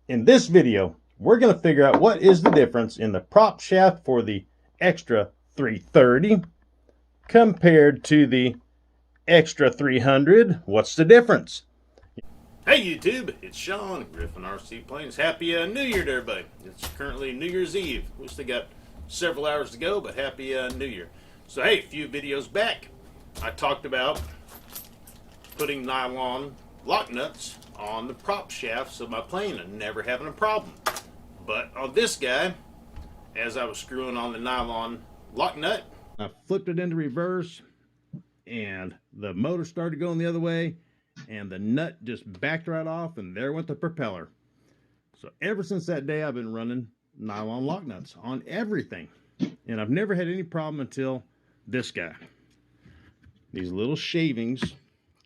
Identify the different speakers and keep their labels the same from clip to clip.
Speaker 1: In this video, we're going to figure out what is the difference in the prop shaft for the Extra 330 compared to the Extra 300. What's the difference?
Speaker 2: Hey YouTube, it's Sean, Griffin RC Planes. Happy New Year to everybody. It's currently New Year's Eve. We still got several hours to go, but happy New Year. So hey, a few videos back, I talked about putting nylon lock nuts on the prop shafts of my plane and never having a problem. But on this guy, as I was screwing on the nylon lock nut,
Speaker 1: I flipped it into reverse and the motor started going the other way and the nut just backed right off and there went the propeller. So ever since that day, I've been running nylon lock nuts on everything. And I've never had any problem until this guy. These little shavings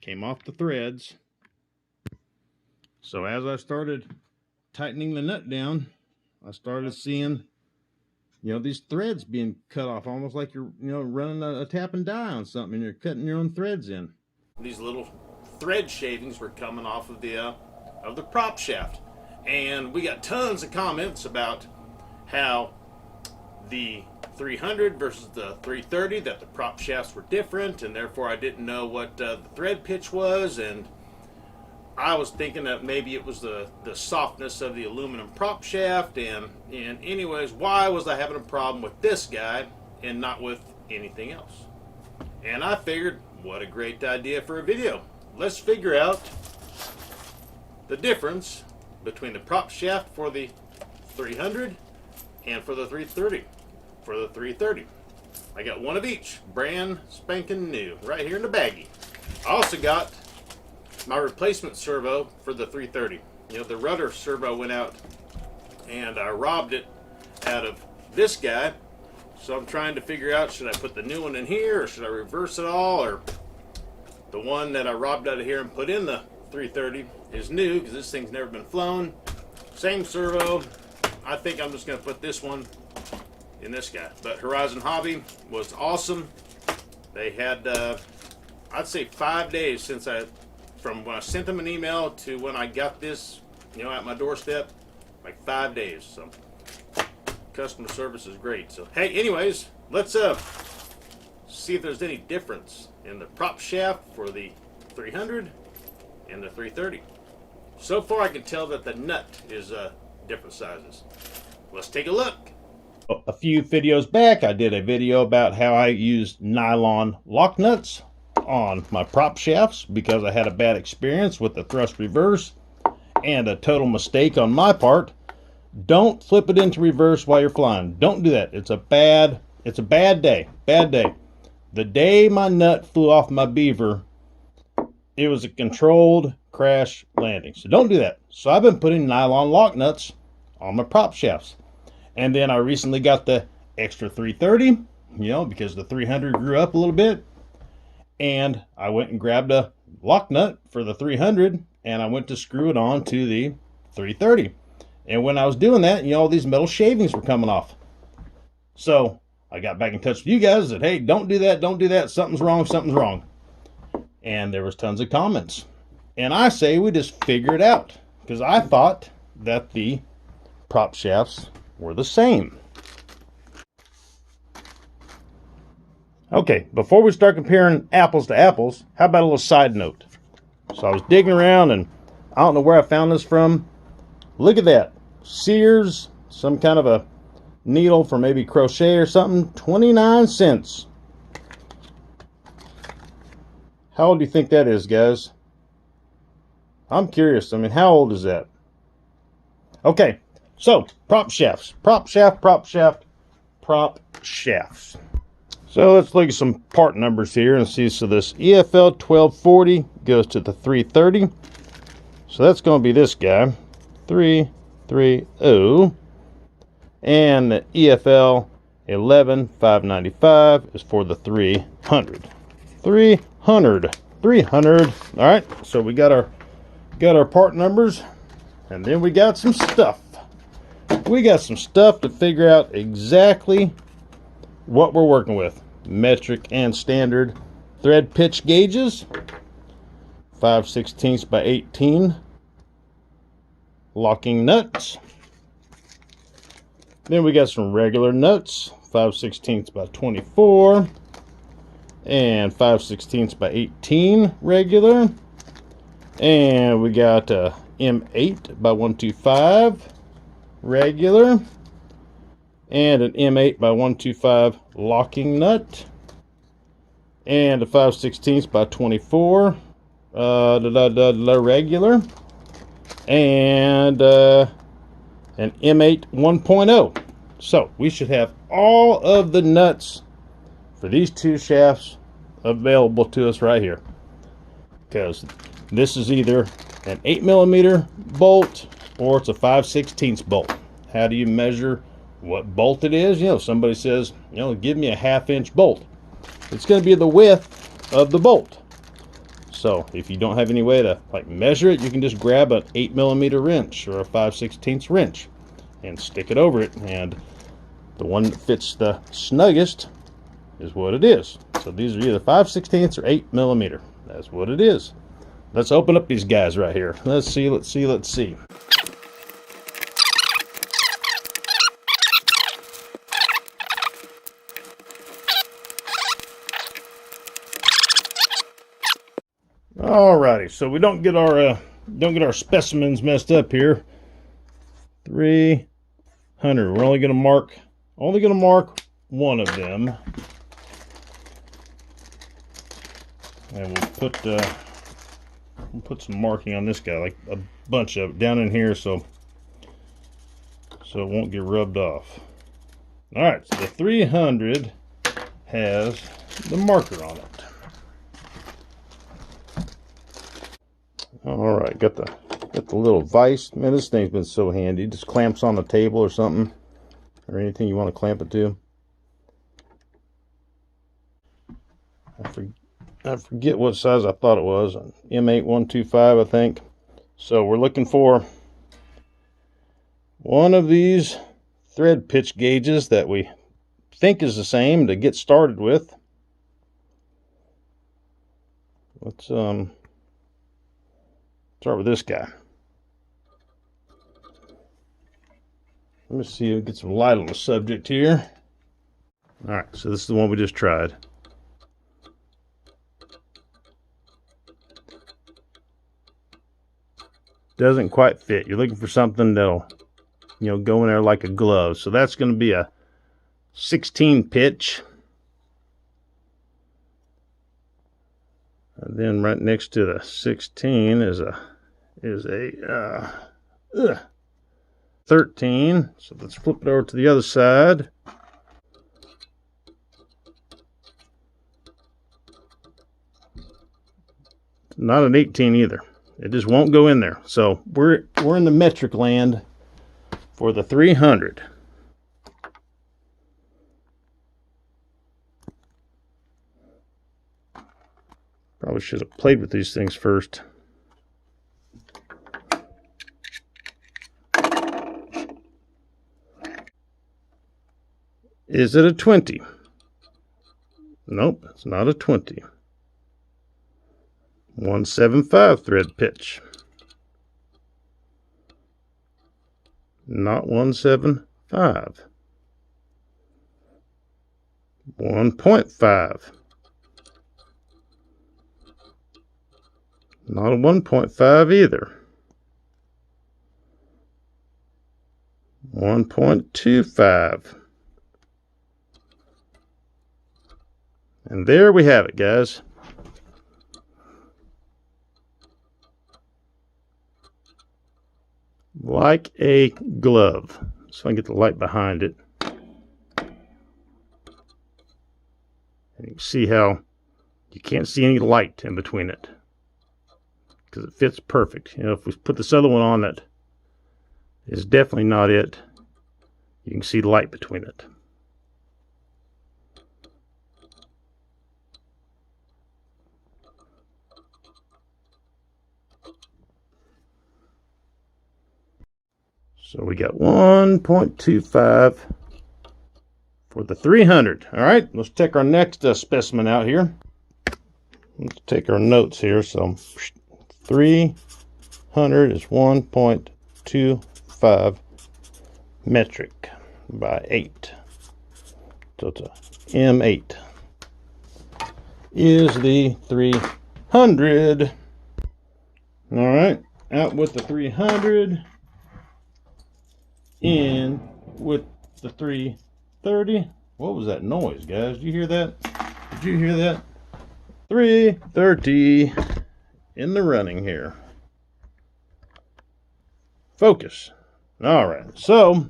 Speaker 1: came off the threads. So as I started tightening the nut down, I started seeing, these threads being cut off, almost like you're, running a tap and die on something and you're cutting your own threads in.
Speaker 2: These little thread shavings were coming off of the prop shaft. And we got tons of comments about how the 300 versus the 330, that the prop shafts were different, and therefore I didn't know what the thread pitch was, and I was thinking that maybe it was the softness of the aluminum prop shaft, and anyways, why was I having a problem with this guy and not with anything else? And I figured, what a great idea for a video. Let's figure out the difference between the prop shaft for the 300 and for the 330. For the 330, I got one of each, brand spanking new, right here in the baggie. I also got my replacement servo for the 330. The rudder servo went out and I robbed it out of this guy. So I'm trying to figure out, should I put the new one in here or should I reverse it all, or the one that I robbed out of here and put in the 330 is new because this thing's never been flown. Same servo. I think I'm just going to put this one in this guy. But Horizon Hobby was awesome. They had, I'd say 5 days from when I sent them an email to when I got this, at my doorstep, like 5 days. So customer service is great. So hey, anyways, let's see if there's any difference in the prop shaft for the 300 and the 330. So far I can tell that the nut is different sizes. Let's take a look.
Speaker 1: A few videos back, I did a video about how I used nylon lock nuts on my prop shafts because I had a bad experience with the thrust reverse and a total mistake on my part. Don't flip it into reverse while you're flying. Don't do that. It's a bad day. Bad day. The day my nut flew off my beaver, it was a controlled crash landing. So don't do that. So I've been putting nylon lock nuts on my prop shafts. And then I recently got the Extra 330, because the 300 grew up a little bit. And I went and grabbed a lock nut for the 300 and I went to screw it on to the 330. And when I was doing that, all these metal shavings were coming off. So I got back in touch with you guys and said, hey, don't do that. Something's wrong. And there was tons of comments. And I say we just figure it out, because I thought that the prop shafts were the same. Okay, before we start comparing apples to apples, how about a little side note? So I was digging around and I don't know where I found this from. Look at that. Sears, some kind of a needle for maybe crochet or something, 29 cents. How old do you think that is, guys? I'm curious. How old is that? Okay. So, prop shafts. Prop shafts. So, let's look at some part numbers here and see. So, this EFL 1240 goes to the 330. So, that's going to be this guy, 330. And the EFL 11595 is for the 300. 300. All right. So, we got our part numbers, and then we got some stuff. We got some stuff to figure out exactly what we're working with. Metric and standard thread pitch gauges, 5/16 by 18. locking nuts. Then we got some regular nuts, 5/16 by 24 and 5/16 by 18 regular. And we got a M8 by 125 regular and an M8 by 125 locking nut and a 5/16 by 24 regular and an M8 1.0. So we should have all of the nuts for these two shafts available to us right here, because this is either an 8mm bolt or it's a 5/16 bolt. How do you measure what bolt it is? You know, somebody says, you know, give me a 1/2-inch bolt. It's going to be the width of the bolt. So if you don't have any way to like measure it, you can just grab an 8mm wrench or a 5/16 wrench and stick it over it, and the one that fits the snuggest is what it is. So these are either 5/16 or 8mm. That's what it is. Let's open up these guys right here. Let's see. Alrighty, so we don't get our specimens messed up here. 300. We're only gonna mark one of them, and we'll put some marking on this guy, like a bunch of it down in here, so it won't get rubbed off. All right, so the 300 has the marker on it. All right, got the little vise. Man, this thing's been so handy. It just clamps on the table or something, or anything you want to clamp it to. I forget what size I thought it was. M8 125, I think. So we're looking for one of these thread pitch gauges that we think is the same to get started with. Let's start with this guy. Let me see, get some light on the subject here. All right, so this is the one we just tried. Doesn't quite fit. You're looking for something that'll, you know, go in there like a glove. So that's going to be a 16 pitch. And then right next to the 16 is a 13. So let's flip it over to the other side. Not an 18 either. It just won't go in there. So we're in the metric land for the 300. Probably should have played with these things first. Is it a 20? Nope, it's not a 20. 175 thread pitch. Not 175. 1.5. Not a 1.5 either. 1.25. And there we have it, guys. Like a glove. So I can get the light behind it. And you can see how you can't see any light in between it, because it fits perfect. You know, if we put this other one on that is definitely not it, you can see the light between it. So we got 1.25 for the 300. All right, let's take our next specimen out here. Let's take our notes here. So 300 is 1.25. 1.25 metric by 8. So it's a M8 is the 300. All right, out with the 300, in with the 330. What was that noise, guys? Did you hear that? Did you hear that? 330 in the running here. Focus. All right, so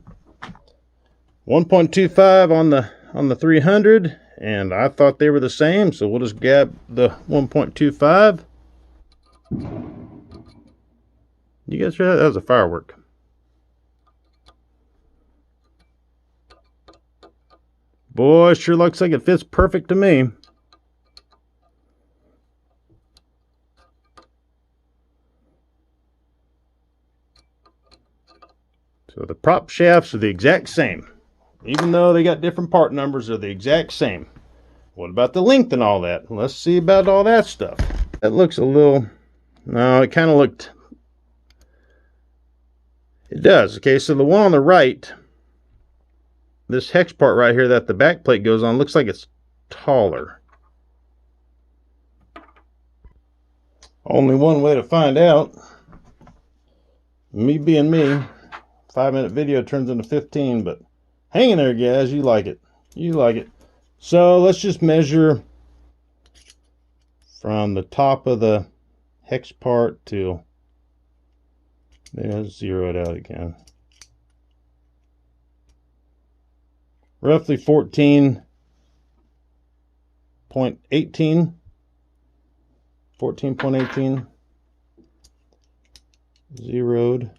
Speaker 1: 1.25 on the 300, and I thought they were the same, so we'll just grab the 1.25. You guys hear that? That was a firework. Boy, sure looks like it fits perfect to me. So the prop shafts are the exact same. Even though they got different part numbers, they're the exact same. What about the length and all that? Let's see about all that stuff. That looks a little... No, it kind of looked... It does. Okay, so the one on the right, this hex part right here that the back plate goes on, looks like it's taller. Only one way to find out. Me being me, 5-minute video turns into 15, but hang in there, guys. You like it. You like it. So let's just measure from the top of the hex part to, maybe I'll zero it out again. Roughly 14.18. 14.18. Zeroed.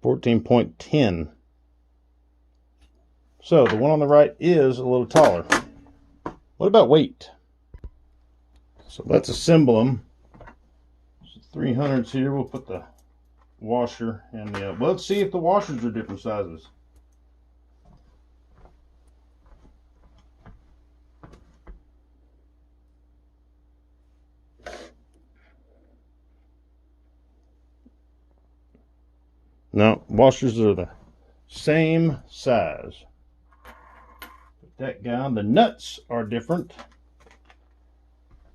Speaker 1: 14.10. So the one on the right is a little taller. What about weight? So let's assemble them. So 300s here. We'll put the washer and the... well, let's see if the washers are different sizes. No, washers are the same size. Put that down. The nuts are different.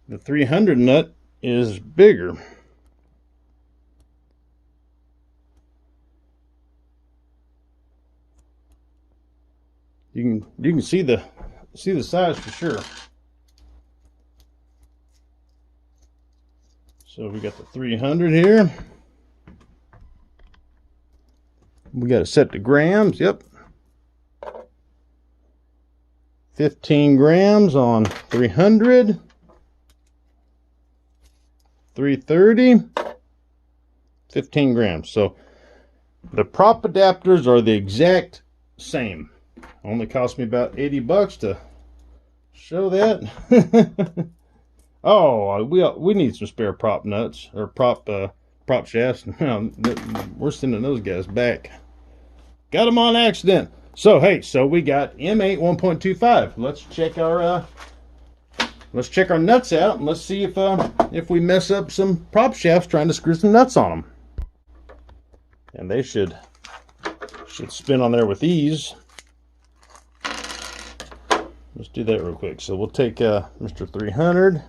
Speaker 1: The 300 nut is bigger. You can see the size for sure. So we got the 300 here. We got it set to grams. Yep. 15 grams on 300. 330. 15 grams. So the prop adapters are the exact same. Only cost me about 80 bucks to show that. Oh, we need some spare prop nuts or prop shafts. We're sending those guys back. Got them on accident. So hey, so we got M8 1.25. Let's check our nuts out and let's see if we mess up some prop shafts trying to screw some nuts on them. And they should spin on there with ease. Let's do that real quick. So we'll take Mr. 300.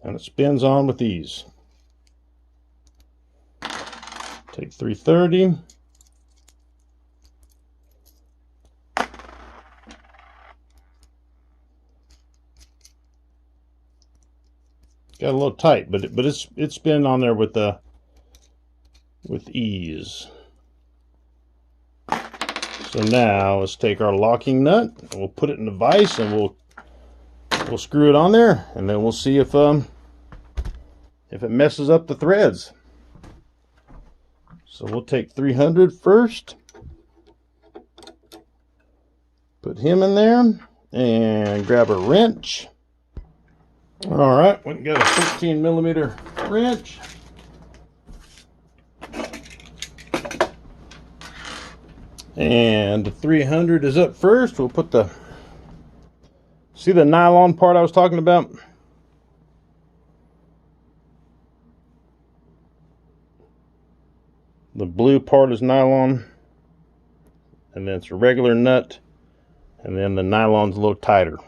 Speaker 1: And it spins on with ease. Take 330. Got a little tight, but it's spinning on there with ease. So now let's take our locking nut and we'll put it in the vise and we'll screw it on there, and then we'll see if it messes up the threads. So we'll take 300 first, put him in there, and grab a wrench. All right, we got a 13 millimeter wrench. And the 300 is up first. We'll put the, see the nylon part I was talking about? The blue part is nylon, and then it's a regular nut, and then the nylon's a little tighter.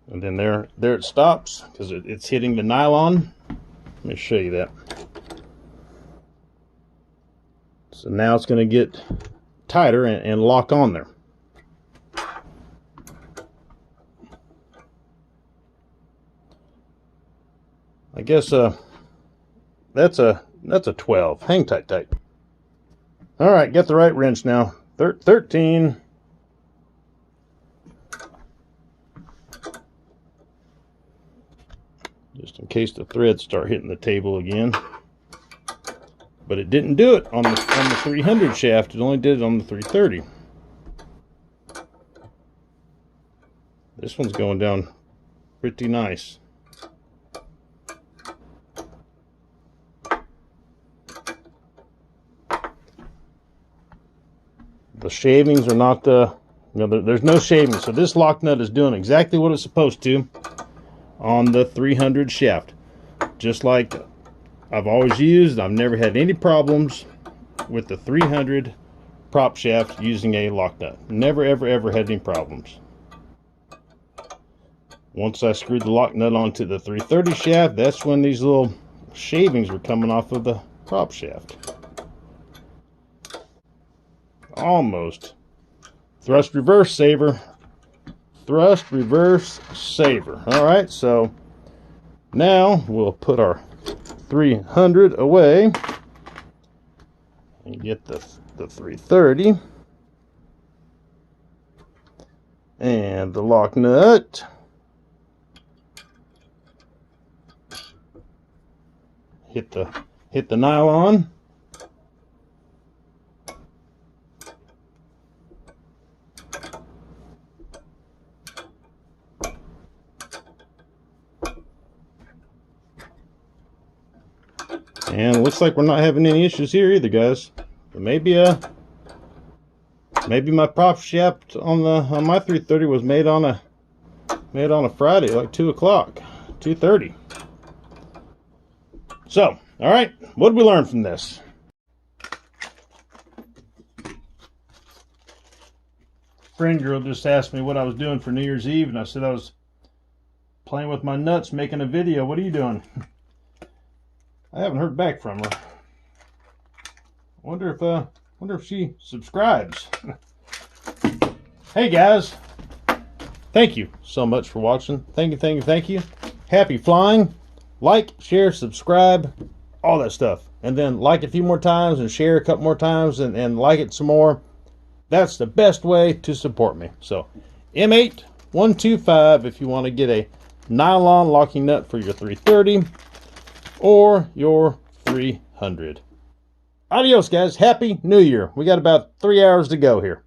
Speaker 1: And then there it stops because it's hitting the nylon. Let me show you that. So now it's going to get tighter and lock on there. I guess that's a 12. Hang tight. All right, get the right wrench now. 13. Just in case the threads start hitting the table again. But it didn't do it on the 300 shaft. It only did it on the 330. This one's going down pretty nice. The shavings are not there's no shavings. So this lock nut is doing exactly what it's supposed to on the 300 shaft. Just like I've always used. I've never had any problems with the 300 prop shaft using a lock nut. Never, ever had any problems. Once I screwed the lock nut onto the 330 shaft, that's when these little shavings were coming off of the prop shaft. Almost. Thrust reverse saver. Thrust reverse saver. All right, so now we'll put our 300 away and get the 330 and the lock nut. Hit the nylon. And it looks like we're not having any issues here either, guys. But maybe my prop shaft on my 330 was made on a Friday, like 2 o'clock, 2:30. So, all right, what did we learn from this? Friend girl just asked me what I was doing for New Year's Eve, and I said I was playing with my nuts, making a video. What are you doing? I haven't heard back from her. Wonder if she subscribes. Hey guys, thank you so much for watching. Thank you. Happy flying. Like, share, subscribe, all that stuff. And then like a few more times and share a couple more times and like it some more. That's the best way to support me. So M8125 if you want to get a nylon locking nut for your 330 or your 300. Adios, guys. Happy New Year. We got about 3 hours to go here.